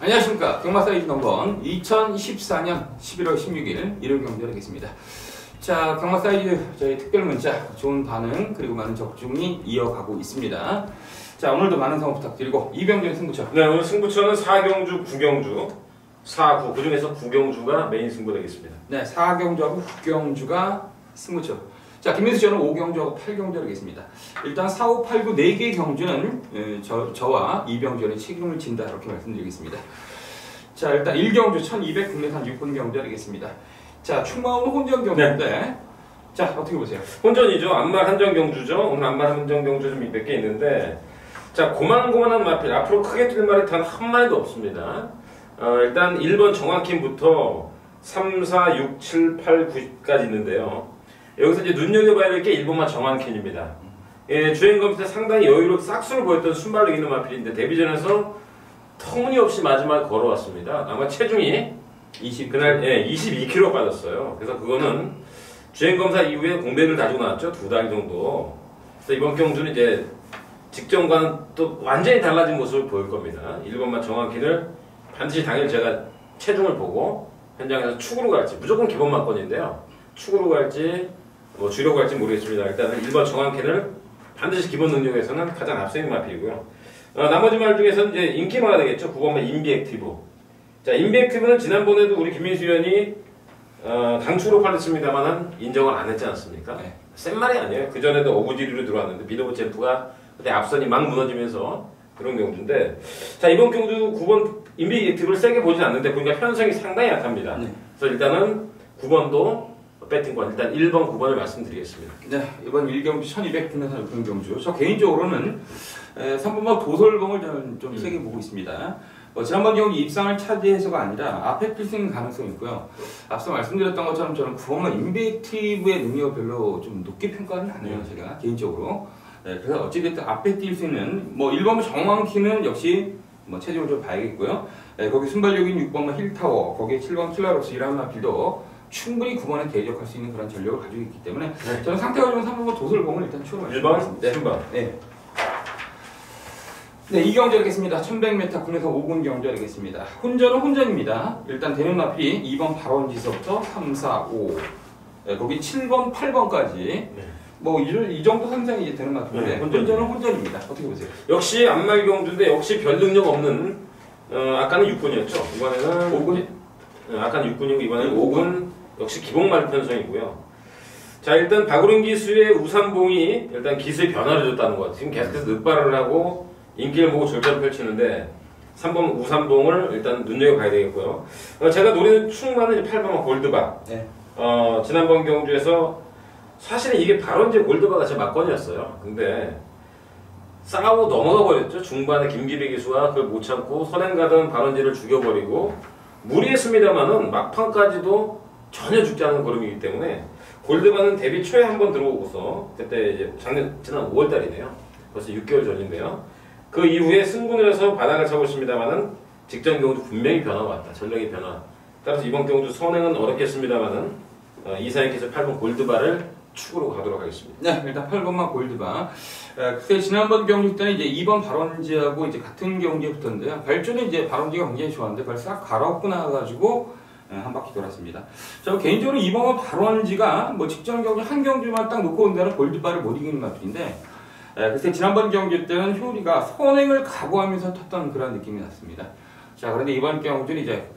안녕하십니까. 경마사이즈 넘버원 2014년 11월 16일 일요일 경주하겠습니다. 자, 경마사이즈 저희 특별 문자 좋은 반응 그리고 많은 적중이 이어가고 있습니다. 자, 오늘도 많은 성원 부탁드리고 이병준 승부처. 네, 오늘 승부처는 4경주, 9경주, 4, 9, 그 중에서 9경주가 메인 승부 되겠습니다. 네, 4경주하고 9경주가 승부처. 자, 김민수 씨는 5경주하고 8경주 하겠습니다. 일단 4, 5, 8, 9 4개 경주는 저와 이병준의 책임을 진다 이렇게 말씀드리겠습니다. 자, 일단 1경주 1200 국내산 6분 경주 하겠습니다. 자, 충마원 혼전 경주인데 네. 자, 어떻게 보세요? 혼전이죠. 안말 한정 경주죠. 오늘 안말 한정 경주 좀 몇 개 있는데 자, 고만고만한 마필. 앞으로 크게 뛸 말이 단 한 마리도 없습니다. 일단 1번 정확힘부터 3, 4, 6, 7, 8, 9까지 있는데요. 여기서 이제 눈여겨봐야 될 게 1번만 정한캔입니다. 예, 주행검 때 상당히 여유롭게 싹수를 보였던 순발력 있는 마필인데 데뷔전에서 터무니없이 마지막에 걸어왔습니다. 아마 체중이 그날 22kg 빠졌어요. 그래서 그거는 주행검사 이후에 공백을 가지고 나왔죠. 2달 정도. 그래서 이번 경주는 이제 직전과는 또 완전히 달라진 모습을 보일 겁니다. 1번만 정한캔을 반드시 당일 제가 체중을 보고 현장에서 축으로 갈지 무조건 기본 막건인데요. 축으로 갈지 뭐 주려고 갈지 모르겠습니다. 일단은 1번 정한캔을 반드시 기본 능력에서는 가장 앞서 있는 마필이고요. 나머지 말 중에서는 이제 인기마가 되겠죠. 9번만 인비액티브. 자, 인비액티브는 지난번에도 우리 김민수 위원이 강축으로 팔렸습니다만은 인정을 안 했지 않습니까? 네. 센 말이 아니에요. 그 전에도 어부지리로 들어왔는데 비더브 챔프가 그때 앞선이 막 무너지면서 그런 경주인데 자, 이번 경주 9번 인비액티브를 세게 보진 않는데 보니까 편성이 상당히 약합니다. 네. 그래서 일단은 9번도 배팅권 일단 1번, 9번을 말씀드리겠습니다. 네, 이번 1경주 1200 국내산 6분 경주. 저 개인적으로는 3번만 도솔봉을 저는 좀 세게 보고 있습니다. 지난번 경기 입상을 차지해서가 아니라 앞에 필승 가능성이 있고요. 앞서 말씀드렸던 것처럼 저는 9번만 인베이티브의 능력을 별로 좀 높게 평가는 안 해요, 제가 개인적으로. 네, 그래서 어찌됐든 앞에 뛸 수 있는 1번만 정확히는 역시 체중을 좀 봐야겠고요. 네, 거기 순발력인 6번만 힐타워, 거기에 7번 킬라로스 이라는 마필도 충분히 9번에 대적할 수 있는 그런 전력을 가지고 있기 때문에 네. 저는 상태가 좋은 3번만 도솔봉을 일단 추로 1번, 네. 3번. 네. 네, 이 경주 하겠습니다. 1100m 국내선 5분 경주 하겠습니다. 혼전은 혼전입니다. 일단 되는 마필이 2번 발원지서부터 3, 4, 5 네, 거기 7번, 8번까지 네. 이 정도 선상이 이제 되는 마필인데 네, 혼전은 혼전입니다. 어떻게 보세요? 역시 안말 경주인데 역시 별 능력 없는 아까는 6분이었죠. 이번에는 5분? 아까는 6분이고 이번에는 5분 역시 기본말 편성이고요. 자, 일단 박우린 기수의 우산봉이 일단 기수의 변화를 줬다는 것. 지금 계속해서 늑발을 하고 인기를 보고 절전을 펼치는데 3번 우산봉을 일단 눈여겨봐야 되겠고요. 제가 노리는 충만은 8번 골드바. 네. 지난번 경주에서 사실은 이게 바로 이제 골드바가 제 막건이었어요. 근데 싸우고 넘어가 버렸죠. 중반에 김기배 기수가 그걸 못 참고 선행 가던 발원지를 죽여버리고 무리했습니다만은 막판까지도 전혀 죽지 않은 걸음이기 때문에 골드바는 데뷔 초에 한번 들어오고서 그때 이제 지난 5월달이네요. 벌써 6개월 전인데요. 그 이후에 승분을 해서 바닥을 차고 있습니다만은 직전 경주 분명히 변화가 왔다. 전력의 변화. 따라서 이번 경주 선행은 어렵겠습니다만은 이사님께서 8번 골드바를 축으로 가도록 하겠습니다. 네, 일단 8번만 골드바. 그때 지난번 경기 때는 이제 2번 발원지하고 이제 같은 경기에 붙었는데요. 발주는 이제 발원지가 굉장히 좋았는데 그걸 싹 갈아엎고 나가지고 한 바퀴 돌았습니다. 저 개인적으로 2번은 발원지가 직전 경기 한 경주만 딱 놓고 온다는 골드바를 못 이기는 마필인데 그때 지난번 경기 때는 효리가 선행을 각오하면서 탔던 그런 느낌이 났습니다. 자, 그런데 이번 경주는 이제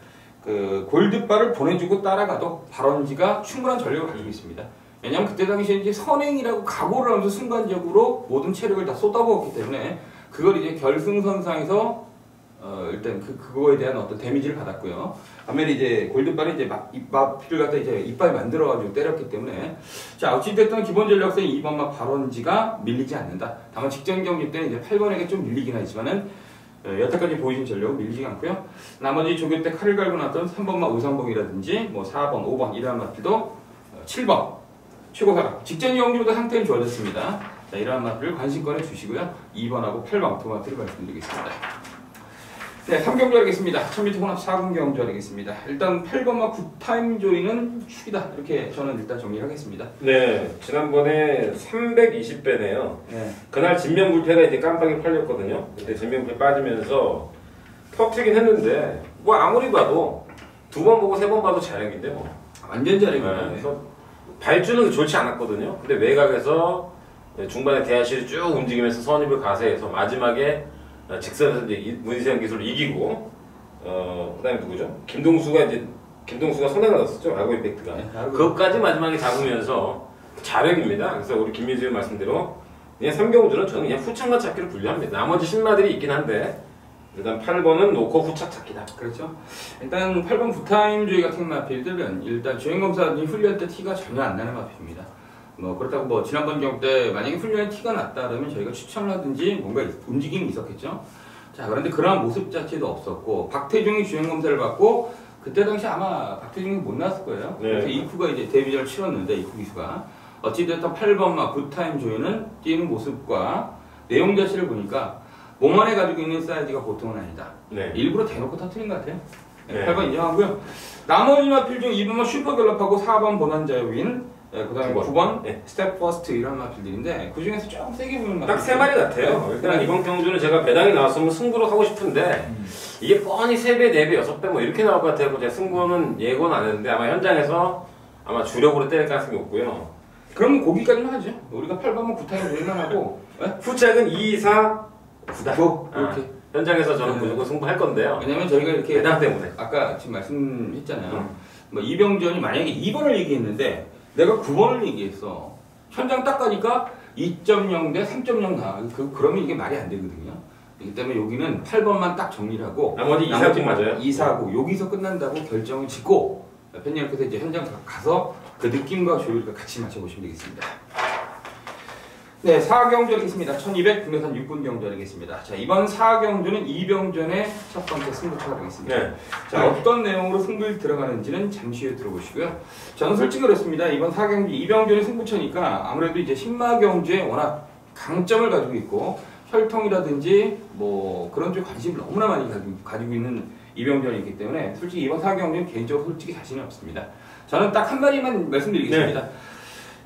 그 골드바를 보내주고 따라가도 발원지가 충분한 전력을 가지고 있습니다. 왜냐하면 그때 당시에 이제 선행이라고 각오를 하면서 순간적으로 모든 체력을 다 쏟아부었기 때문에 그걸 이제 결승선상에서 일단 그거에 대한 어떤 데미지를 받았고요. 반면에 이제 골드바는 이제 마필을 갖다 이제 이빨 만들어가지고 때렸기 때문에 자, 어찌됐든 기본 전력상 2번만 발원지가 밀리지 않는다. 다만 직전 경기 때는 이제 8번에게 좀 밀리긴 하지만은 여태까지 보여준 전력은 밀리지 않고요. 나머지 조교 때 칼을 갈고 나왔던 3번만 우상봉이라든지 4번, 5번 이러한 마필도 7번 최고사랑 직전 경기보다 상태는 좋아졌습니다. 자, 이러한 마필을 관심권에 주시고요. 2번하고 8번 두 마필을 말씀드리겠습니다. 네, 3경주 하겠습니다. 1000m 혼합 4분 경주 하겠습니다. 일단 8번과 9타임 조이는 축이다. 이렇게 저는 일단 정리하겠습니다. 네, 지난번에 320배네요. 네. 그날 진명불패가 이제 깜빡이 팔렸거든요. 근데 진명불패 빠지면서 터트리긴 했는데 뭐 아무리 봐도 2번 보고 3번 봐도 자력인데 뭐. 완전 잘했네. 그래서 발주는 좋지 않았거든요. 근데 외곽에서 중반에 대하시를 쭉 움직이면서 선입을 가세해서 마지막에 직선에서 이제 문세영 기술을 이기고 그다음에 누구죠? 김동수가 손해가 났었죠. 라고 임팩트가. 네, 그것까지 마지막에 잡으면서 자력입니다. 그래서 우리 김민수의 말씀대로 그냥 3경주는 저는 그냥 후착만 찾기를 분류합니다. 나머지 신마들이 있긴 한데 일단 8번은 놓고 후착 찾기다. 그렇죠. 일단 8번 부타임주의 같은 마필들은 일단 주행검사들이 훈련 때 티가 전혀 안 나는 마필입니다. 뭐 그렇다고 뭐 지난번 경우 때 만약에 훈련에 티가 났다 그러면 저희가 추천을 하든지 뭔가 움직임이 있었겠죠. 자, 그런데 그러한 모습 자체도 없었고 박태중이 주행검사를 받고 그때 당시 아마 박태중이 못 나왔을 거예요. 네. 그래서 이쿠가 이제 데뷔전을 치렀는데 이쿠 기수가 어찌됐든 8번마 부타임주의는 뛰는 모습과 내용 자체를 보니까 몸 안에 가지고 있는 사이즈가 보통은 아니다. 네. 일부러 대놓고 터트린 것 같아요. 네. 8번 인정하고요. 나머지 마필 중 2번은 슈퍼갤럽하고 4번 bonan자유인 그 다음에 9번 네. 스텝 퍼스트 이런 마필들인데 그 중에서 조금 세게 보는 마필 딱 3마리 같아요. 일단 이번 경주는 제가 배당이 나왔으면 승부를 하고 싶은데 이게 뻔히 3배, 4배, 6배 뭐 이렇게 나올 것 같아요. 제가 승부는 예고는 안 했는데 아마 현장에서 아마 주력으로 때릴 가능성이 없고요. 그럼 거기까지만 하죠. 우리가 8번은 9타임 조리만 하고 후짝은 2, 4, 9다. 9 이렇게. 현장에서 저는 네. 무조건 승부할 건데요. 왜냐면 저희가 이렇게 배당 때문에. 아까 지금 말씀했잖아요. 뭐 이병전이 만약에 2번을 얘기했는데 내가 9번을 얘기했어. 현장 딱 가니까 2.0 대 3.0 나와. 그러면 이게 말이 안 되거든요. 그렇기 때문에 여기는 8번만 딱 정리를 하고 나머지 2, 4쪽 맞아요. 2, 4고 여기서 끝난다고 결정을 짓고 팬여러분께서 이제 현장 가서 그 느낌과 조율과 같이 맞춰보시면 되겠습니다. 네, 4경주 하겠습니다. 1200 국내산 6군 경주 하겠습니다. 자, 이번 4경주는 이병전의 첫 번째 승부처가 되겠습니다. 네. 자, 어떤 내용으로 승부에 들어가는지는 잠시 후에 들어보시고요. 저는 솔직히 그렇습니다. 이번 4경주 이병전의 승부처니까 아무래도 이제 신마경주에 워낙 강점을 가지고 있고 혈통이라든지 뭐 그런 쪽 관심을 너무나 많이 가지고 있는 이병전이기 때문에 솔직히 이번 4경주는 개인적으로 솔직히 자신이 없습니다. 저는 딱 한 마디만 말씀드리겠습니다. 네.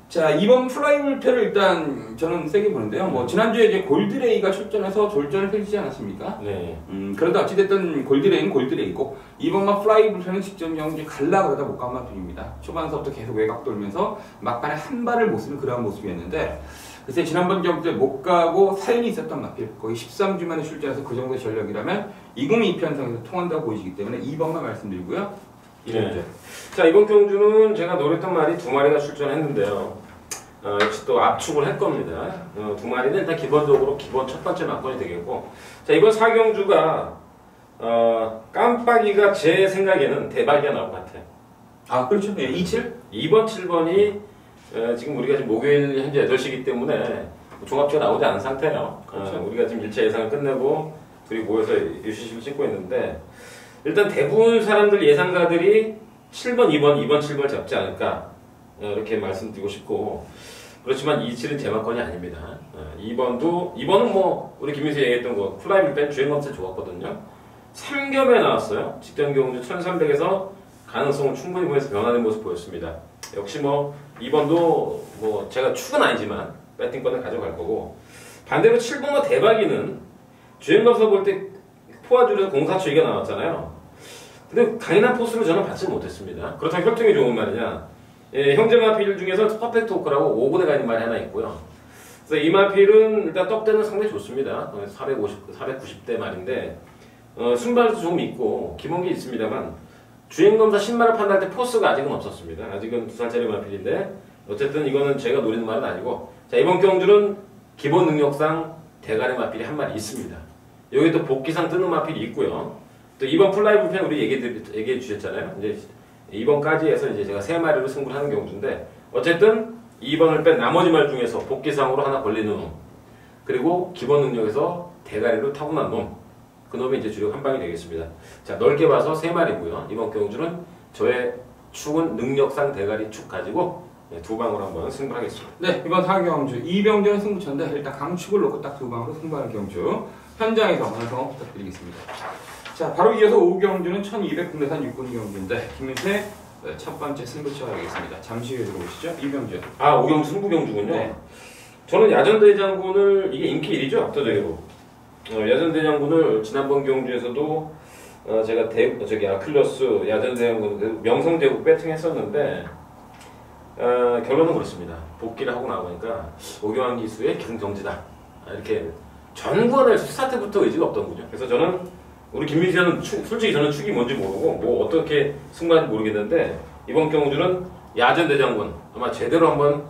자, 이번 플라이물패를 일단 저는 세게 보는데요. 뭐 지난주에 이제 골드레이가 출전해서 졸전을 펼치지 않았습니까? 네. 그래도 어찌됐든 골드레이는 골드레이고 이번만 플라이물패는 직전 경기 갈라 그러다 못 간 마필입니다. 초반서부터 계속 외곽 돌면서 막판에 한 발을 못 쓰는 그런 모습이었는데 글쎄 지난번 경기 때 못 가고 사연이 있었던 마필 거의 13주 만에 출전해서 그 정도의 전력이라면 2022편성에서 통한다고 보이시기 때문에 2번만 말씀드리고요. 네. 자, 이번 경주는 제가 노렸던 말이 2마리가 출전했는데요. 역시 또 압축을 할 겁니다. 2마리는 일단 기본적으로 기본 첫 번째 막건이 되겠고, 자, 이번 4경주가 깜빡이가 제 생각에는 대박이가 나올 것 같아요. 아, 그렇죠. 네, 27? 2번, 7번이 지금 우리가 지금 목요일 현재 8시기 때문에 종합주가 나오지 않은 상태예요. 그렇죠. 우리가 지금 1차 예상을 끝내고 둘이 모여서 유시식을 찍고 있는데 일단 대부분 사람들 예상가들이 7번, 2번, 7번 잡지 않을까 이렇게 말씀드리고 싶고 그렇지만 27은 제 막건이 아닙니다. 2번은 뭐 우리 김민수 얘기했던 거 플라이밍 뺀 주행검사 좋았거든요. 3겹에 나왔어요. 직전 경주 1300에서 가능성을 충분히 보여서 변화된 모습 보였습니다. 역시 뭐 2번도 뭐 제가 축은 아니지만 배팅권을 가져갈 거고 반대로 7번과 대박이는 주행검사 볼 때 포화줄에서 공사추기가 나왔잖아요. 근데 강인한 포스를 저는 받지 못했습니다. 그렇다고 혈통이 좋은 말이냐? 예, 형제 마필 중에서 퍼펙트 호크라고 5군에 가 있는 말이 하나 있고요. 그래서 이 마필은 일단 떡대는 상당히 좋습니다. 490대 말인데 순발도 조금 있고 기본기 있습니다만 주행검사 신발을 판단할 때 포스가 아직은 없었습니다. 아직은 2살짜리 마필인데 어쨌든 이거는 제가 노리는 말은 아니고 자 이번 경주는 기본 능력상 대가리 마필이 한 마리 있습니다. 여기 또 복귀상 뜨는 마필이 있고요. 또 이번 플라이 불펜 우리 얘기해 주셨잖아요. 이제 2번까지 해서 이제 제가 3마리로 승부를 하는 경우인데 어쨌든 2번을 뺀 나머지 말 중에서 복귀상으로 하나 걸리는 놈 그리고 기본 능력에서 대가리로 타고난 놈 그 놈이 이제 주력 한 방이 되겠습니다. 자 넓게 봐서 3마리고요. 이번 경주는 저의 축은 능력상 대가리 축 가지고 2방으로 한번 승부를 하겠습니다. 네, 이번 4경주 이병전 승부처인데 일단 강축을 놓고 딱 2방으로 승부하는 경주 현장에서 완성 부탁드리겠습니다. 자, 바로 이어서 5경주는 1200 국내산 6군 경주인데 김민수의 첫 번째 승부처 하겠습니다. 잠시 후에 들어오시죠. 이병주. 아, 5경주 승부경주군요. 네. 저는 야전대장군을 이게 인기 1위죠 압도적으로. 야전대장군을 지난번 경주에서도 제가 아킬러스 야전대장군 명성대국 배팅했었는데 결론은 그렇습니다. 복귀를 하고 나오니까 오경환 기수의 기승정지다. 이렇게 전관을 스타트 때부터 의지가 없던 거죠. 그래서 저는 우리 김민수는 솔직히 저는 축이 뭔지 모르고 뭐 어떻게 승부하는지 모르겠는데 이번 경주는 야전대장군 아마 제대로 한번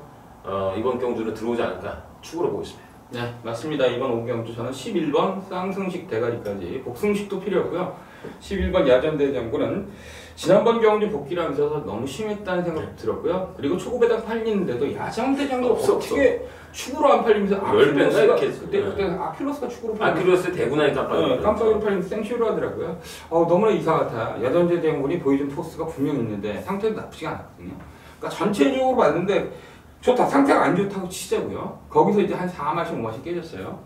이번 경주는 들어오지 않을까 축으로 보고 있습니다. 네, 맞습니다. 이번 오경주 저는 11번 쌍승식 대가리까지 복승식도 필요했고요. 11번 야전대장군은 지난번 경주 복귀를 하면서 너무 심했다는 생각이 들었고요. 그리고 초고배당 팔리는데도 야전대장군 어떻게 축으로 안 팔리면서 아킬로스가 그때 아킬로스가 축으로 팔리면서 아킬로스 대구나이 깜빡이로 팔리면서 생쇼를 하더라고요. 너무나 이상하다. 야전대장군이 보여준 포스가 분명히 있는데 상태도 나쁘지가 않았거든요. 그러니까 전체적으로 봤는데 좋다. 상태가 안 좋다고 치자고요. 거기서 이제 한 4마신 5마신 깨졌어요.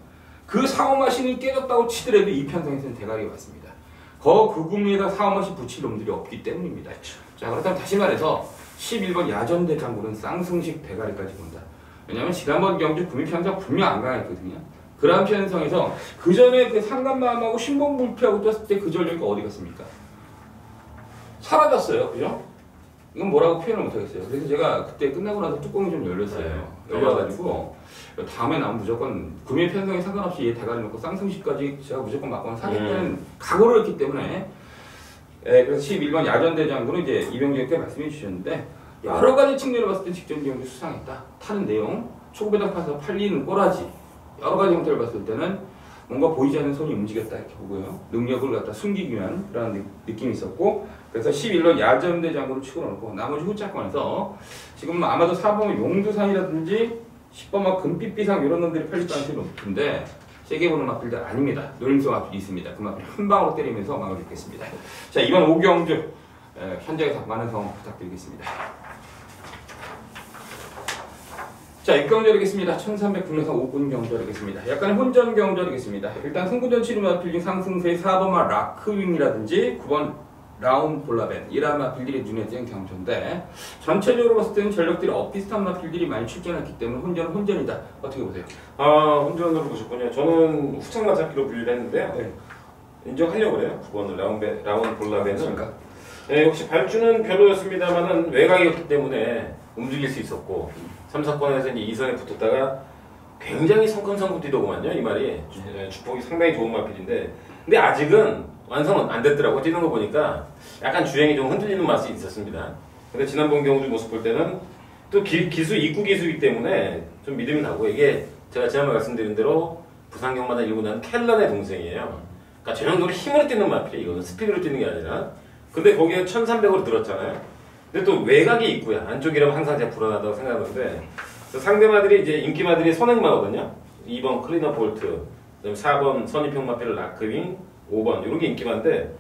그 4, 5마신이 깨졌다고 치더라도 이 편성에서는 대가리가 왔습니다. 그 구미에다 4, 5마신 붙일 놈들이 없기 때문입니다. 자, 그렇다면 다시 말해서 11번 야전대장군은 쌍승식 대가리까지 본다. 왜냐면 지난번 경주 구미 편성 분명 안 강했거든요. 그런 편성에서 그 전에 그 상간마음하고 신봉불피하고 떴을 때 그 전력이 어디 갔습니까? 사라졌어요. 그죠? 이건 뭐라고 표현을 못하겠어요. 그래서 제가 그때 끝나고 나서 뚜껑이 좀 열렸어요. 열려가지고 다음에 나면 무조건 구매 편성에 상관없이 얘 대가리 놓고 쌍승식까지 제가 무조건 맞고는 사겠다는 각오를 했기 때문에 그래서 11번 야전대장군은 이제 이병재께 말씀해 주셨는데 여러 가지 측면을 봤을 때 직전 경기 수상했다. 타는 내용, 초고배당 파서 팔리는 꼬라지 여러 가지 형태를 봤을 때는 뭔가 보이지 않는 손이 움직였다 이렇게 보고요. 능력을 갖다 숨기기 위한 그런 느낌이 있었고 그래서 11번 야전대장군을 축으로 놓고 나머지 후자권에서 지금 아마도 4번 용두산이라든지 10번 막 금빛비상 이런 놈들이 팔릴 가능성이 높은데 세게 보는 마필들 아닙니다. 노림수 마필이 있습니다. 그 마필 한 방으로 때리면서 마무리 짓겠습니다. 자, 이번 오경주 현장에서 많은 성원 부탁드리겠습니다. 자, 6경절이겠습니다. 1300분에서 5분 경절이겠습니다. 약간의 혼전 경절이겠습니다. 일단 승부전 치르마 필링 상승세의 4번마 라크윙이라든지 9번 라운 볼라벤 이런 마필들이 눈에 띄는 경주인데 전체적으로 봤을 때는 전력들이 비슷한 마필들이 많이 출전했기 때문에 혼전은 혼전이다. 어떻게 보세요? 혼전으로 보셨군요. 저는 후창만 잡기로 분류를 했는데요. 네. 인정하려고 그래요. 9번 라운 볼라벤은 역시 발주는 별로였습니다만은 외곽이었기 때문에 움직일 수 있었고 3, 4권에서 이제 2선에 붙었다가 굉장히 성큼성큼 뛰더구만요. 이 말이 주폭이 상당히 좋은 마필인데 근데 아직은 완성은 안 됐더라고. 뛰는 거 보니까 약간 주행이 좀 흔들리는 맛이 있었습니다. 근데 지난번 경주 모습 볼 때는 또 기수 입구 기수이기 때문에 좀 믿음이 가고 이게 제가 지난번에 말씀드린 대로 부산경마다 일고 난 켈런의 동생이에요. 그러니까 저 정도로 힘으로 뛰는 마필이 이거는 스피드로 뛰는 게 아니라 근데 거기에 1300으로 들었잖아요. 근데 또 외곽이 있고요. 안쪽이라면 항상 제가 불안하다고 생각하는데 상대마들이 이제 인기마들이 선행마거든요. 2번 클리너 볼트, 그다음에 4번 선입형 마필 라크윙, 5번 이런 게 인기만데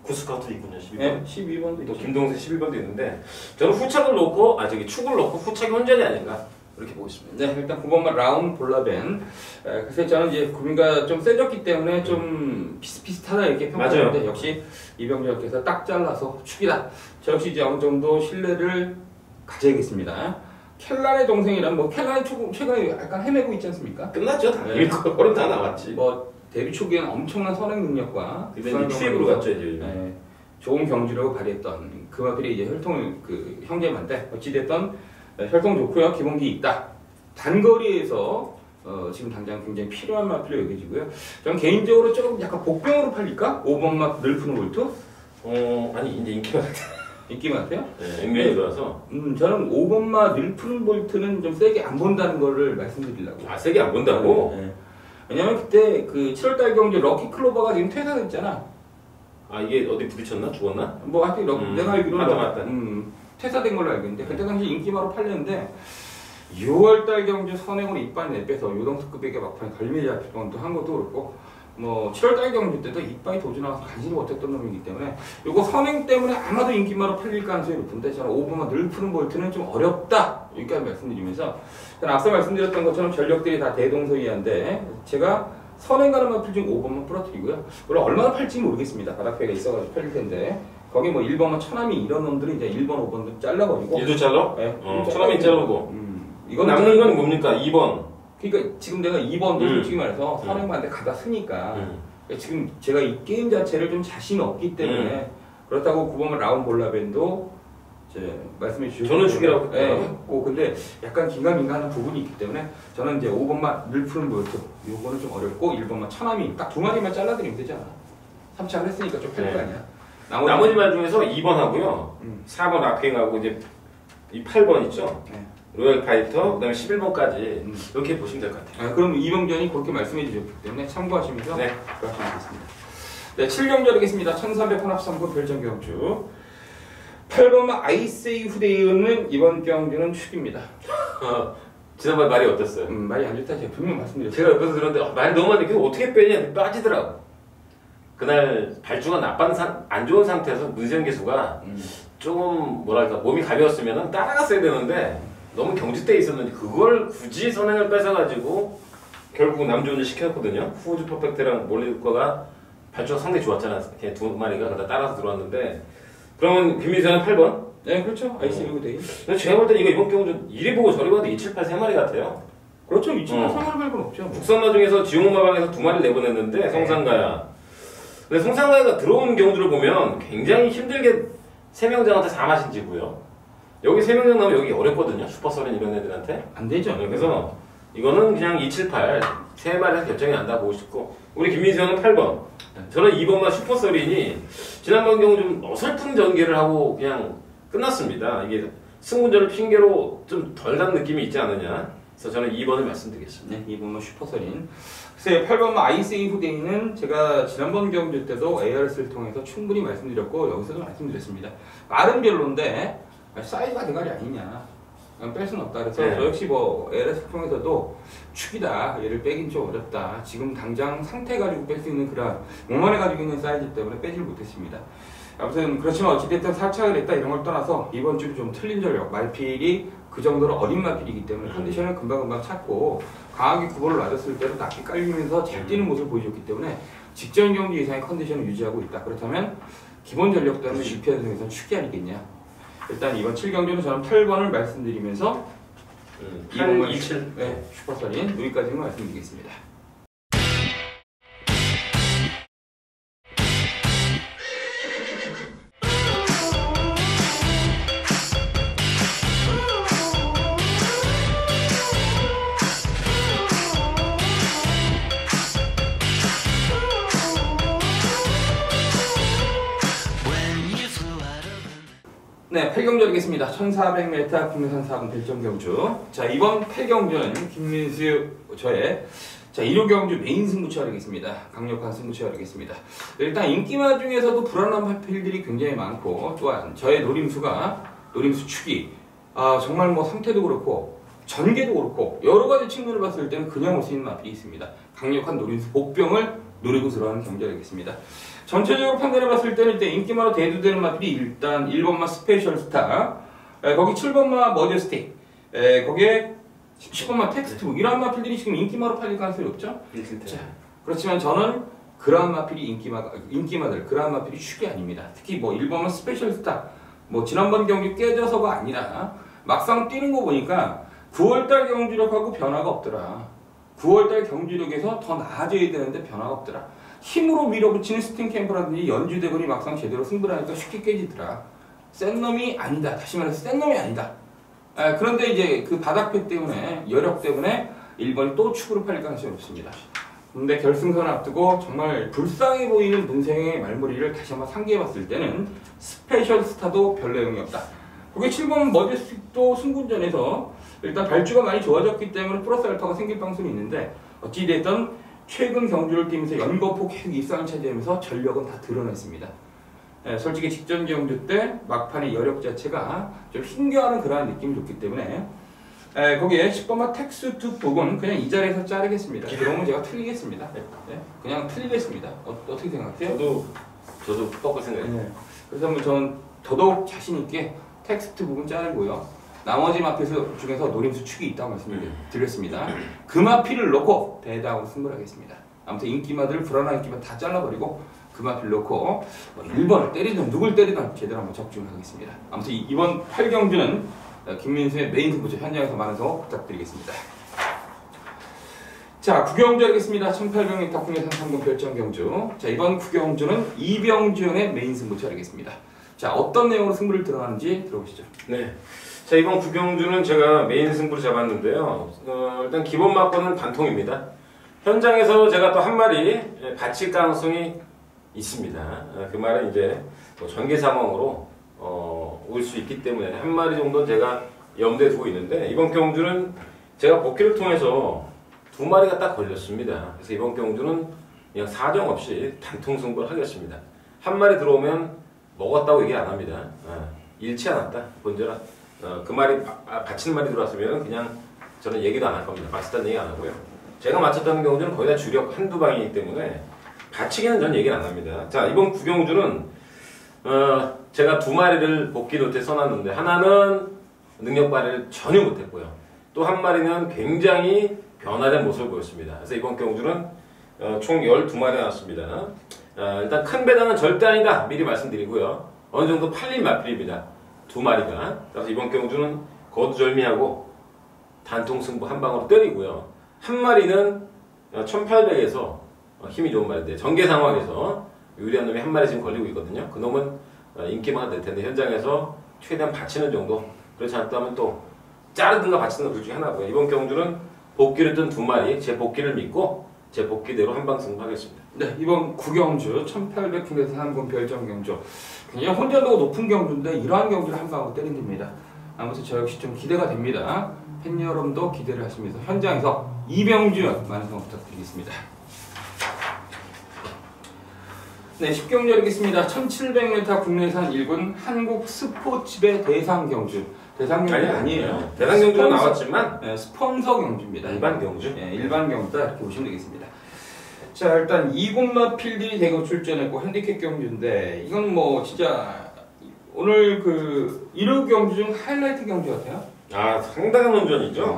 구스카우트 있군요. 12번. 네, 12번도 또 김동세 11번도 있는데 저는 후착을 놓고 축을 놓고 후착이 혼전이 아닌가 이렇게 보고 있습니다. 네, 일단 9번만 라운 볼라벤. 그래서 저는 이제 구미가 좀 세졌기 때문에 좀 비슷비슷하다 이렇게 평가하는데 역시 이병렬께서 딱 잘라서 축이다. 저 역시 이제 어느 정도 신뢰를 가져야겠습니다. 켈란의 동생이란 뭐 켈란이 최근에 약간 헤매고 있지 않습니까? 끝났죠. 네. 거론 다 나왔지. 뭐 데뷔 초기에는 엄청난 선행 능력과 근데 취입으로 갔죠 이제. 네, 좋은 경주력을 발휘했던 그 마필이 이제 혈통을 그 형제만데 어찌됐던 혈통 좋고요. 기본기 있다. 단거리에서 지금 당장 굉장히 필요한 마필로 여겨지고요. 저는 개인적으로 조금 약간 복병으로 팔릴까? 5번 마 늘프는 볼트? 아니 이제 인기가 인기 많대요? 네, 액면이 들어와서. 저는 5번마 늘프는 볼트는 좀 세게 안 본다는 거를 말씀드리려고. 세게 안 본다고? 네. 왜냐면 그때 그 7월달 경주 럭키 클로버가 지금 퇴사됐잖아. 이게 어디 부딪혔나? 죽었나? 뭐 하여튼 내가 알기로는 맞다. 퇴사된 걸로 알고 있는데 그때 당시 인기마로 팔렸는데 6월달 경주 선행으로 이빨 내빼서 요동수급에게 막판에 걸밀 잡히던 한 것도 그렇고 뭐 7월달 경주 때도 이빨이 도주 나와서 간신히 못했던 놈이기 때문에 요거 선행 때문에 아마도 인기마로 팔릴 가능성이 높은데 저는 5번만 늘 푸는 볼트는 좀 어렵다 여기까지 말씀드리면서 앞서 말씀드렸던 것처럼 전력들이 다 대동소이한데 제가 선행 가는 마필 중 5번만 부러뜨리고요. 물론 얼마나 팔지 모르겠습니다. 바닥배가 있어가지고 팔릴 텐데 거기 뭐 1번만 천함이 이런 놈들은 이제 1번, 5번도 잘라버리고 얘도 잘라? 네, 천함이 자르고 이건 남는 건 뭡니까? 2번 그러니까 지금 내가 2번도 솔직히 말해서 선행반대 가다 쓰니까 지금 제가 이 게임 자체를 좀 자신이 없기 때문에 그렇다고 9번 라운 볼라벤도 이제 말씀해 주셨고 저는 죽이라고 했고 근데 약간 긴가민가하는 부분이 있기 때문에 저는 이제 5번만 늘 푸는 모드 요거는 좀 어렵고 1번만 천함이 딱 2마리만 잘라드리면 되잖아. 3차를 했으니까 좀 편할 거 아니야. 나머지 말 중에서 2번 하고요. 4번 아크행하고 이제 이 8번 있죠. 로얄 파이터 그다음에 11번까지 이렇게 보시면 될 것 같아요. 그럼 이병전이 그렇게 말씀해 주셨기 때문에 참고하시면서 네. 그렇게 하겠습니다. 네, 7경주 하겠습니다. 1300 혼합 3분 별정 경주. 8번만 아이세이 후대이는 이번 경주는 축입니다. 지난번 말이 어땠어요? 말이 안 좋다 제가 분명 말씀드렸어요. 제가 옆에서 들었는데 말 너무 많은데 그거 어떻게 빼냐 빠지더라고. 그날 발주가 안 좋은 상태에서 문세영 기수가 조금 뭐랄까 몸이 가벼웠으면 따라갔어야 되는데 너무 경직돼 있었는지 그걸 굳이 선행을 뺏어가지고 결국 남주운전 시켰거든요. 후즈 퍼펙트랑 몰리과가 발주가 상당히 좋았잖아. 걔 두 마리가 그다 따라서 들어왔는데 그러면 김민수는 8번? 네 그렇죠. 아이세이 후대이. 제가 볼 때 이거 이번 경주 이리 보고 저리 봐도 278 3마리 같아요. 그렇죠. 278 3마리 말고는 없죠. 국산마 중에서 지용마방에서 2마리 내보냈는데 성상가야. 근데 성상가야가 들어온 경주를 보면 굉장히 힘들게 세명장한테 4마신 지고요. 여기 3명장 나오면 여기 어렵거든요. 슈퍼서린 이런 애들한테. 안 되죠. 그래서 이거는 그냥 278 3마리에서 결정이 난다 보고 싶고 우리 김민수 형은 8번. 저는 2번만 슈퍼서린이 지난번 경우 좀 어설픈 전개를 하고 그냥 끝났습니다. 이게 승운전을 핑계로 좀 덜 간 느낌이 있지 않느냐. 그래서 저는 2번을 말씀드리겠습니다. 네, 2번만 슈퍼서린. 글쎄요, 8번만 아이세이 후대인은 제가 지난번 경주 때도 ARS를 통해서 충분히 말씀드렸고 여기서도 말씀드렸습니다. 말은 별론데 사이즈가 대가리 아니냐. 뺄 수는 없다. 그래서 저 역시 뭐 ARS 통해서도 축이다. 얘를 빼긴 좀 어렵다. 지금 당장 상태 가지고 뺄 수 있는 그런 목만에 가지고 있는 사이즈 때문에 빼질 못했습니다. 아무튼 그렇지만 어찌됐든 사착을 했다 이런 걸 떠나서 이번 주는 좀 틀린 전력. 말필이 그 정도로 어린 말필이기 때문에 컨디션을 금방금방 찾고 강하게 구볼을 놔줬을 때도 낮게 깔리면서 잘 뛰는 모습을 보여줬기 때문에 직전 경기 이상의 컨디션을 유지하고 있다. 그렇다면 기본 전력 때문에 6편승에서 축이 아니겠냐. 일단 이번 7경주는 저는 8번을 말씀드리면서 8, 2, 7 네, 슈퍼서린 여기까지만 말씀드리겠습니다. 네, 8경주 하겠습니다. 1400m 국내산 4분 별정경주. 자, 이번 8경주는 김민수 저의 1호 메인 승부처 하겠습니다. 강력한 승부처 하겠습니다. 일단 인기마 중에서도 불안한 마필들이 굉장히 많고 또한 저의 노림수 축이 정말 뭐 상태도 그렇고 전개도 그렇고 여러 가지 측면을 봤을 때는 그냥 올 수 있는 마필이 있습니다. 강력한 노림수 복병을 노리고 들어가는 경기 하겠습니다. 전체적으로 판단해봤을 때는 일단 인기마로 대두되는 마필이 일단 1번마 스페셜 스타, 거기 7번마 머저스틱, 거기에 10번마 텍스트북 이런 마필들이 지금 인기마로 팔릴 가능성이 없죠? 자, 그렇지만 저는 그러한 마필이 인기마들 그러한 마필이 축이 아닙니다. 특히 뭐 1번마 스페셜 스타, 뭐 지난번 경기 깨져서가 아니라 막상 뛰는 거 보니까 9월달 경주력하고 변화가 없더라. 9월달 경주력에서 더 나아져야 되는데 변화가 없더라. 힘으로 밀어붙이는 스팅캠프라든지 연주대군이 막상 제대로 승부를 하니까 쉽게 깨지더라. 센 놈이 아니다. 다시 말해서 센 놈이 아니다. 그런데 이제 그 바닥패 때문에 여력 때문에 1번이 또 축으로 팔릴 가능성이 없습니다. 근데 결승선 앞두고 정말 불쌍해 보이는 문생의 말머리를 다시 한번 상기해봤을 때는 스페셜 스타도 별 내용이 없다. 그게 7번 머제스틱도 승군전에서 일단 발주가 많이 좋아졌기 때문에 플러스 알파가 생길 가능성이 있는데 어찌됐든 최근 경주를 뛰면서 연거푸 계속 입상을 차지하면서 전력은 다 드러냈습니다. 솔직히 직전 경주 때 막판의 여력 자체가 좀 힘겨워하는 그러한 느낌이 좋기 때문에 거기에 10번마 텍스트 복은 그냥 이 자리에서 자르겠습니다. 그러면 제가 틀리겠습니다. 그냥 틀리겠습니다. 어떻게 생각하세요? 저도 똑같이 생각해요. 그래서 한번 저는 더더욱 자신있게 텍스트 복은 자르고요. 나머지 마필 중에서 노림수 축이 있다고 말씀드렸습니다. 그 마필을 놓고 대다하고 승부를 하겠습니다. 아무튼 인기마들 불안한 인기마 다 잘라버리고 그 마필 놓고 1번을 때리든 누굴 때리든 제대로 한번 적중하겠습니다. 아무튼 이번 8경주는 김민수의 메인 승부처 현장에서 많은 성원 부탁드리겠습니다. 자, 구경주 하겠습니다. 1800m 국내산 3군 별점 경주. 자, 이번 구경주는 이병준의 메인 승부 차리겠습니다. 자, 어떤 내용으로 승부를 들어가는지 들어보시죠. 네. 자, 이번 구경주는 제가 메인 승부를 잡았는데요. 일단 기본 막고는 단통입니다. 현장에서 제가 또 한 마리 받칠 가능성이 있습니다. 그 말은 이제 뭐 전개 상황으로 올 수 있기 때문에 한 마리 정도는 제가 염두에 두고 있는데, 이번 경주는 제가 복귀를 통해서 두 마리가 딱 걸렸습니다. 그래서 이번 경주는 그냥 사정 없이 단통 승부를 하겠습니다. 한 마리 들어오면 먹었다고 얘기 안 합니다. 잃지 않았다, 본전아. 그 말이 받치는 말이 들어왔으면 그냥 저는 얘기도 안 할 겁니다. 맞췄다는 얘기 안 하고요. 제가 맞췄다는 경우는 거의 다 주력 한두 방이기 때문에 받치기는 전 얘기를 안 합니다. 자, 이번 구경주는 제가 두 마리를 복귀 노트에 써놨는데, 하나는 능력 발휘를 전혀 못했고요. 또 한 마리는 굉장히 변화된 모습을 보였습니다. 그래서 이번 경주는 총 12마리 나왔습니다. 일단 큰 배당은 절대 아니다, 미리 말씀드리고요. 어느 정도 팔린 마필입니다. 두 마리가. 그래서 이번 경주는 거두절미하고 단통 승부 한 방으로 때리고요. 한 마리는 1800에서 힘이 좋은 말인데 전개 상황에서 유리한 놈이 한 마리 지금 걸리고 있거든요. 그 놈은 인기만 될 텐데 현장에서 최대한 받치는 정도. 그렇지 않다면 또 자르든가 받치는 둘 중에 하나고요. 이번 경주는 복귀를 뜬 두 마리, 제 복귀를 믿고 제 복귀대로 한방 승부하겠습니다. 네, 이번 구경주 1800km에서 3군 별점 경주. 굉장히 혼자도 높은 경주인데 이러한 경주를 한 방으로 때린답니다. 아무튼 저 역시 좀 기대가 됩니다. 팬 여러분도 기대를 하시면서 현장에서 이병준 많은 성원 부탁드리겠습니다. 네, 10경주 열겠습니다. 1700m 국내산 1군 한국 스포츠배 대상 경주. 대상 경주 아니에요. 대상 경주가 나왔지만 네, 스폰서 경주입니다. 일반 경주? 네, 일반 경주다 이렇게 보시면 되겠습니다. 자, 일단 이군마 필들이 대거 출전했고 핸디캡 경주인데 이건 뭐 진짜 오늘 그 1호 경주 중 하이라이트 경주 같아요. 상당한 운전이죠.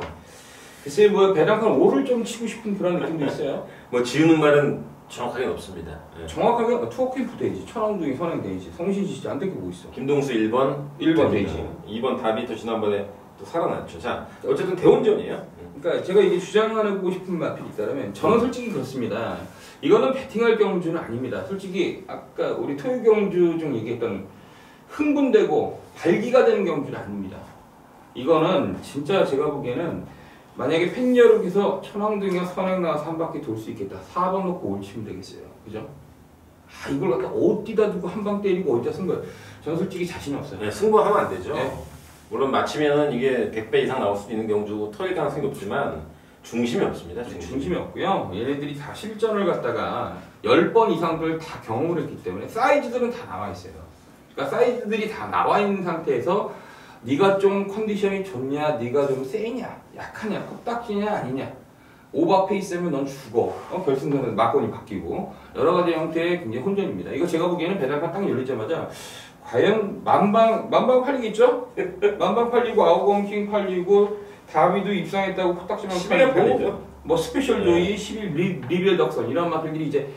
글쎄 뭐 배당판 5를 좀 치고 싶은 그런 느낌도 있어요. 뭐 지우는 말은 정확하게 없습니다. 정확하게 투어캠프 데이지, 천왕둥이 선행 데이지, 성신시지 안 되게 뭐 있어. 김동수 1번 데이지. 2번 답이 또 지난번에 또 살아났죠. 자, 어쨌든 대운전이에요. 그러니까 제가 이게 주장하고 싶은 마필이 있다면 저는 솔직히 그렇습니다. 이거는 배팅할 경주는 아닙니다. 솔직히 아까 우리 토요 경주 중 얘기했던 흥분되고 발기가 되는 경주는 아닙니다. 이거는 진짜 제가 보기에는 만약에 팬 여러분께서 천왕등이나 선행 나와서 한 바퀴 돌 수 있겠다. 4번 놓고 5를 치면 되겠어요. 그죠? 이걸 갖다 어디다 두고 한 방 때리고 어디다 쓴 거예요. 저는 솔직히 자신이 없어요. 네, 승부하면 안 되죠. 네. 물론 맞히면 이게 100배 이상 나올 수도 있는 경주고 터질 가능성이 높지만 중심이 없습니다. 중심이 없고요. 얘네들이 다 실전을 갖다가 10번 이상을 다 경험을 했기 때문에 사이즈들은 다 나와 있어요. 그러니까 사이즈들이 다 나와 있는 상태에서 네가 좀 컨디션이 좋냐, 네가 좀 세냐, 약하냐, 컵딱지냐 아니냐, 오버페이스면 넌 죽어. 결승전은 막건이 바뀌고 여러 가지 형태의 굉장히 혼전입니다. 이거 제가 보기에는 배달판 딱 열리자마자 과연 만방 팔리겠죠? 만방 팔리고 아우건킹 팔리고 다비도 입상했다고 코딱지만 11년 팔리죠. 뭐 스페셜 조이, 11 리벨 덕선 이런 마필들이 이제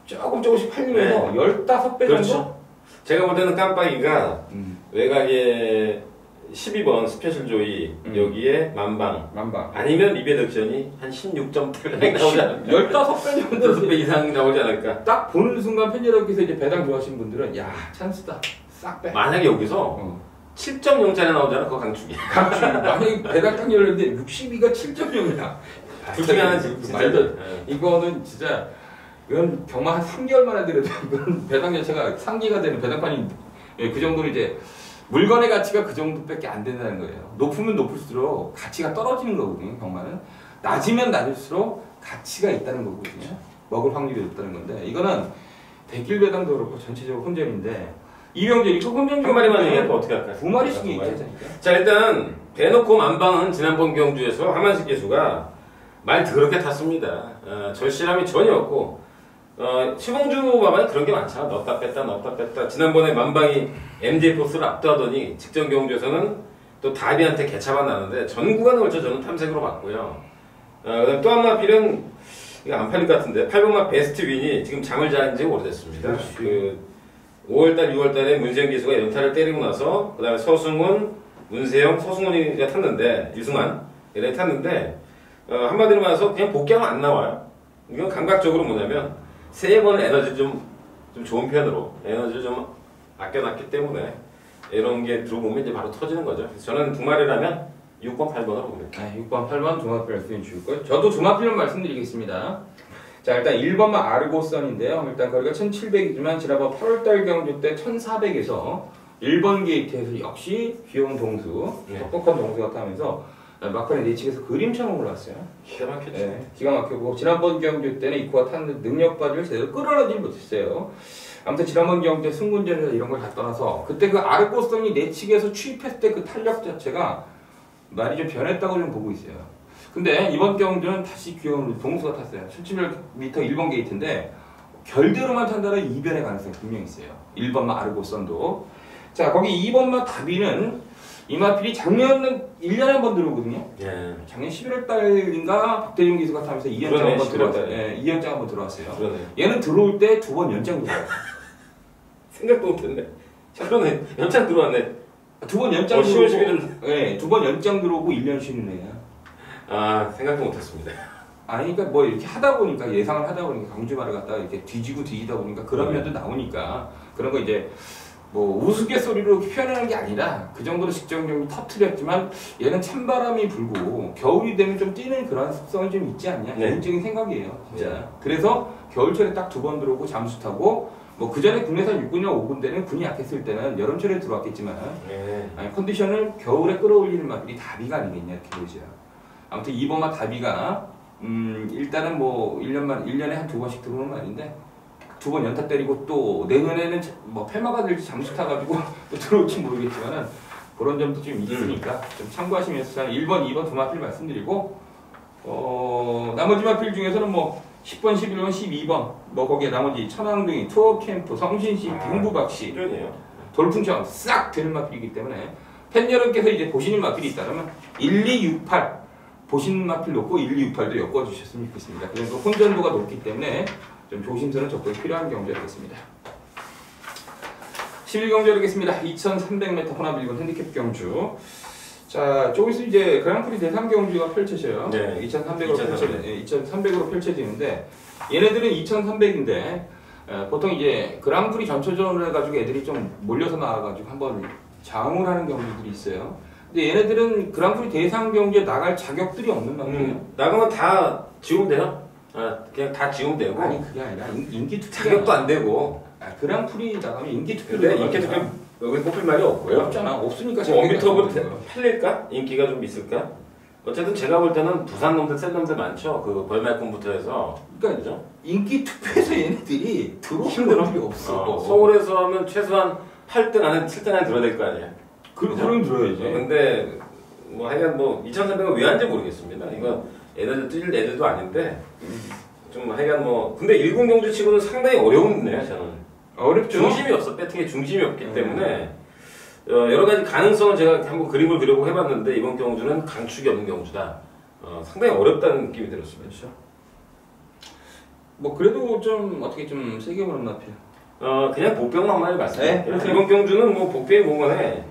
조금씩 팔리면서 15배 정도? 그렇죠. 제가 볼 때는 깜빡이가 외곽에 12번 스페셜 조이 여기에 만방 아니면 리베 덕션이 한 16.8 나오지 않을까? 15배 정도 15배 이상 나오지 않을까? 딱 보는 순간 팬 여러분께서 이제 배당 좋아하시는 분들은 야 찬스다 싹 빼. 만약에 여기서 7.0짜리 나오잖아, 그거 강축이. 만약에 배당 딱 열렸는데 62가 7.0이야. 둘 중에 하나지. 말도 이거는 진짜 이건 정말 한 3개월 만에 들어도 이건 배당 자체가 상기가 되는 배당판이 그 정도로 이제 물건의 가치가 그 정도밖에 안 된다는 거예요. 높으면 높을수록 가치가 떨어지는 거거든요. 경마는 낮으면 낮을수록 가치가 있다는 거거든요. 먹을 확률이 높다는 건데 이거는 대길 배당도 그렇고 전체적으로 혼전인데 이병재 이거 혼전 한 마리만 얘기해도 어떻게 할까요? 두 마리씩 얘기하자니까. 자, 일단 대놓고 만방은 지난번 경주에서 하만식 개수가 말 더럽게 탔습니다. 절실함이 전혀 없고 시봉주 마만이 그런 게 많잖아. 넣었다 뺐다. 지난번에 만방이 MJ 포스를 압도하더니 직전 경주에서는 또 다비한테 개차만 나는데 전 구간을 걸쳐 저는 탐색으로 봤고요. 그다음 또 한 마필은 이거 안 팔릴 것 같은데 800마 베스트 윈이 지금 잠을 잔 지 오래됐습니다. 그 5월달, 6월달에 문세영 기수가 연타를 때리고 나서 그다음에 서승훈, 문세영, 서승훈이가 탔는데 유승환 이래 탔는데 한마디로 말해서 그냥 복귀하면 안 나와요. 이건 감각적으로 뭐냐면 3번 에너지 좀 좋은 편으로 에너지를 좀 아껴놨기 때문에 이런 게 들어오면 이제 바로 터지는 거죠. 그래서 저는 두 마리라면 6번, 8번으로 봅니다. 6번, 8번 두마필 말씀해 주실 거예요. 저도 두마필만 말씀드리겠습니다. 자, 일단 1번만 아르고선인데요. 일단 거리가 1700이지만 지난번 8월달 경주 때 1400에서 1번 게이트에서 역시 귀여운 동수, 뻑뻑한 동수가 타면서 막판에 내측에서 그림처럼 올라왔어요. 기가 막혔죠. 네, 기가 막히고 지난번 경주 때는 이코가 탔는데 능력발휘를 제대로 끌어내지 못했어요. 아무튼 지난번 경주 때 승군전에서 이런 걸 다 떠나서 그때 그 아르고선이 내측에서 추입했을 때 그 탄력 자체가 많이 좀 변했다고 좀 보고 있어요. 근데 이번 경주는 다시 귀여운 동수가 탔어요. 1700m 1번 게이트인데 결대로만 탄다는 이변의 가능성이 분명히 있어요. 1번만 아르고선도. 자, 거기 2번만 다비는 이마필이 작년은 1년에 한 번 들어오거든요. 예. 작년 11월 달인가 박대중 기수가 타면서 2연장 한 번 들어왔어요. 예, 2연장 한 번 들어왔어요. 그러네. 얘는 들어올 때 2번 연장 들어와요. 생각도 못했네. 그러네. 연장 들어왔네. 2번 연장 10월 들어오고 11일. 예, 2번 연장 들어오고 1년 쉬는 애야. 아, 생각도 못했습니다. 아니, 그러니까 뭐 이렇게 하다 보니까 예상을 하다 보니까 강주말을 갖다가 이렇게 뒤지다 보니까 그런 면도 나오니까 그런 거 이제 뭐 우스갯소리로 표현하는 게 아니라 그 정도로 직접적으로 터트렸지만 얘는 찬바람이 불고 겨울이 되면 좀 뛰는 그런 습성이 좀 있지 않냐. 네. 개인적인 생각이에요, 진짜. 네. 그래서 겨울철에 딱 2번 들어오고 잠수 타고 뭐 그 전에 국내산 6군이나 5군 때는 군이 약했을 때는 여름철에 들어왔겠지만 예. 아니, 컨디션을 겨울에 끌어올리는 마필이 다비가 아니겠냐 이렇게 보이죠. 아무튼 2번만 다비가 일단은 뭐 1년에 한 2번씩 들어오는 말인데 2번 연타 때리고 또 내년에는 뭐 폐마가 될지 잠수 타가지고 또 들어올지 모르겠지만은 그런 점도 좀 있으니까 좀 참고하시면서 저는 1번, 2번 두 마필 말씀드리고 나머지 마필 중에서는 뭐 10번, 11번, 12번 뭐 거기에 나머지 천왕둥이, 투어캠프, 성신시, 빙부박씨, 이전이에요. 돌풍처럼 싹 되는 마필이기 때문에 팬 여러분께서 이제 보시는 마필이 있다면 1268 보시는 마필 놓고 1268도 엮어주셨으면 좋겠습니다. 그래서 혼전도가 높기 때문에 좀 조심스러운 접근이 필요한 경주였겠습니다. 11경주 하겠습니다. 2300m 혼합 1군 핸디캡 경주. 자, 조금 있으면 이제 그랑프리 대상 경주가 펼쳐져요. 네. 2300으로 펼쳐지는데 얘네들은 2300인데 보통 이제 그랑프리 전초전을 해가지고 애들이 좀 몰려서 나와가지고 한번 장을 하는 경주들이 있어요. 근데 얘네들은 그랑프리 대상 경주에 나갈 자격들이 없는 말이에요. 나가면 다 지우면 돼요? 아, 그냥 다 지우면 되고. 아니 그게 아니라 인기 투표 자격도 안 되고. 그랑프리 나가면 인기 투표를 근데 인기 투표 여기 뽑힐 말이 없고요. 없잖아. 없으니까 원미터으로 팔릴까? 인기가 좀 있을까? 어쨌든 제가 볼 때는 부산 놈들 센 놈들 많죠. 그 벌말꿈부터 해서. 그러니까 그죠? 인기 투표에서 얘네들이 들어오는 힘들어. 놈들이 없어. 서울에서 하면 최소한 8등 안에 7등 안에 들어야 될 거 아니에요. 그럼 들어야지. 근데 뭐 하여간 뭐 2,300은 왜 하는지 모르겠습니다. 이거 애들 뛸 애들도 아닌데 좀 하여간 뭐 근데 1군 경주 치고는 상당히 어려운데요. 저는. 어렵죠. 중심이 없어. 배팅에 중심이 없기 때문에 여러 가지 가능성을 제가 한번 그림을 그려보고 해봤는데 이번 경주는 강축이 없는 경주다. 상당히 어렵다는 느낌이 들었습니다. 그렇죠. 뭐 그래도 좀 어떻게 좀 세게 보는 마필. 그냥 복병만 말씀드릴게요. 네. 이번 경주는 뭐 복병의 공간에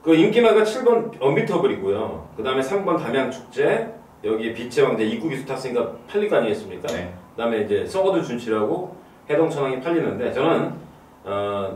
그 인기마가 7번 언비터블이고요. 그 다음에 3번 담양축제, 여기 빛의 왕자 입구 기수 탔으니까 팔릴 거 아니겠습니까? 네. 그 다음에 이제 서거드 준치라고 해동천왕이 팔리는데 저는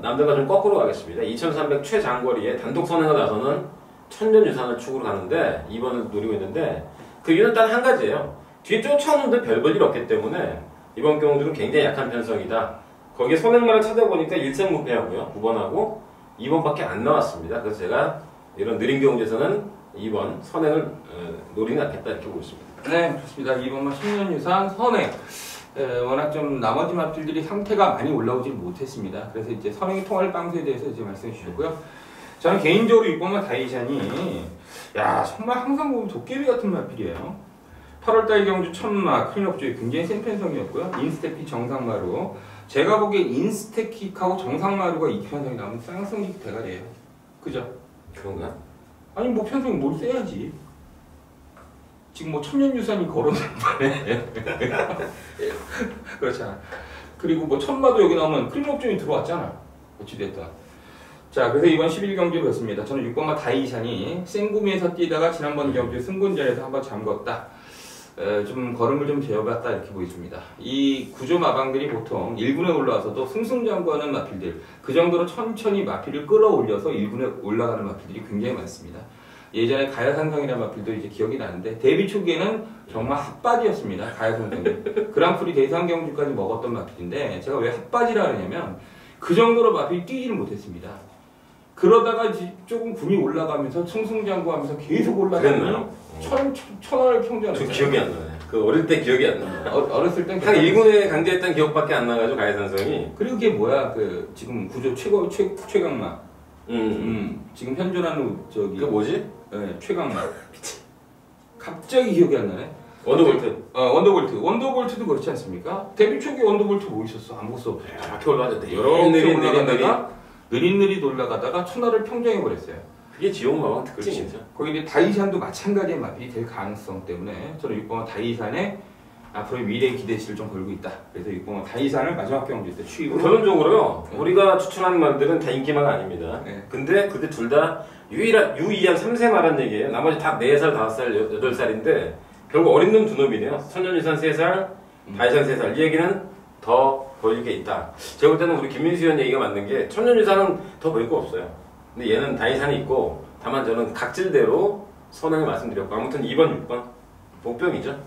남들과 좀 거꾸로 가겠습니다. 2300 최장거리에 단독 선행을 나서는 천년유산을 축으로 가는데 2번을 노리고 있는데 그 이유는 단 한 가지예요. 뒤에 쫓아오는데 별 볼 일 없기 때문에 이번 경주는 굉장히 약한 편성이다. 거기에 선행만을 찾아보니까 1승무패하고요. 9번하고 2번밖에 안 나왔습니다. 그래서 제가 이런 느린 경주에서는 2번 선행을 노리는 않겠다 이렇게 보고 있습니다. 네, 좋습니다. 2번만 10년 유산 선행. 워낙 좀 나머지 마필들이 상태가 많이 올라오지 못했습니다. 그래서 이제 선행이 통할 방수에 대해서 이제 말씀해 주셨고요. 저는 개인적으로 6번만 다이샤니, 야 정말 항상 보면 도깨비 같은 마필이에요. 8월달 경주 천마 클린업주에 굉장히 센 편성이었고요. 인스테킥 정상마루. 제가 보기엔 인스테킥하고 정상마루가 이 편성이 나오면 쌍성직 대가리예요. 그죠? 그런가? 아니 뭐 편성이 뭘 써야지. 지금 뭐 천년유산이 걸어놓는다네. 그렇잖아. 그리고 뭐 천마도 여기 나오면 클린업종이 들어왔잖아. 어찌됐다. 자, 그래서 이번 11경주 그렇습니다. 저는 6번마 다이샤니 생구미에서 뛰다가 지난번 경주 승군전에서 한번 잠궜다. 좀 걸음을 좀 재어봤다 이렇게 보여집니다. 이 구조 마방들이 보통 1군에 올라와서도 승승장구하는 마필들, 그 정도로 천천히 마필을 끌어올려서 1군에 올라가는 마필들이 굉장히 많습니다. 예전에 가야산성이라는 마필도 이제 기억이 나는데 데뷔 초기에는 정말 핫바지였습니다. 가야산성이 그랑프리 대상 경주까지 먹었던 마필인데 제가 왜 핫바지라 하냐면 그 정도로 마필이 뛰지를 못했습니다. 그러다가 조금 군이 올라가면서 승승장구하면서 계속 올라가면 천하를 저 평정했어요. 기억이 안 나네. 그 어릴 때 기억이 안 나. 어렸을 땐 한 1군에 강제했던 기억밖에 안 나가지고 가해산성이. 그리고 그게 뭐야? 그 지금 구조 최강마. 지금 현존하는 저기 그 뭐지? 네, 최강마. 갑자기 기억이 안 나네. 원더볼트. 원더볼트도 그렇지 않습니까? 데뷔 초기 원더볼트 뭐 있었어? 아무것도 없어. 이렇게 올라가졌대. 이렇게 올라가다가 느릿느릿 올라가다가 천하를 평정해 버렸어요. 그게 지옥마왕 특징이죠. 거기 이제 다이산도 마찬가지의 마필이 될 가능성 때문에 저는 6번화 다이산에 앞으로 미래의 기대치를 좀 걸고 있다. 그래서 6번화 다이산을 마지막 경주 때 추입으로. 결론적으로요. 우리가 추천하는 말들은 다 인기마가 아닙니다. 네. 근데 그게 둘 다 유이한 3세 말한 얘기예요. 나머지 다 4살, 5살, 8살인데 결국 어린 놈 두 놈이네요. 천년유산 3살, 다이산 3살. 이 얘기는 더 보일 게 있다. 제가 볼 때는 우리 김민수 의원 얘기가 맞는 게 천년유산은 더 보일 거 없어요. 근데 얘는 다이산이 있고 다만 저는 각질대로 선행을 말씀드렸고 아무튼 2번, 6번 복병이죠.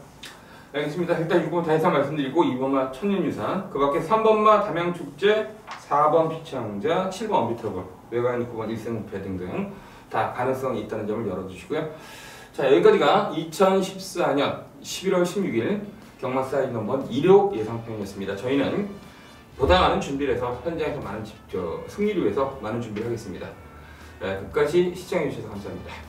알겠습니다. 일단 6번 다이산 말씀드리고 2번마 천년유산 그 밖에 3번마 담양축제 4번 피창자 7번 언비터블 외곽인 9번 일생무패 등등 다 가능성이 있다는 점을 열어주시고요. 자 여기까지가 2014년 11월 16일 경마 사이즈 넘버 1호 예상편이었습니다. 저희는 보다 많은 준비를 해서 현장에서 많은 승리를 위해서 많은 준비를 하겠습니다. 끝까지 시청해주셔서 감사합니다.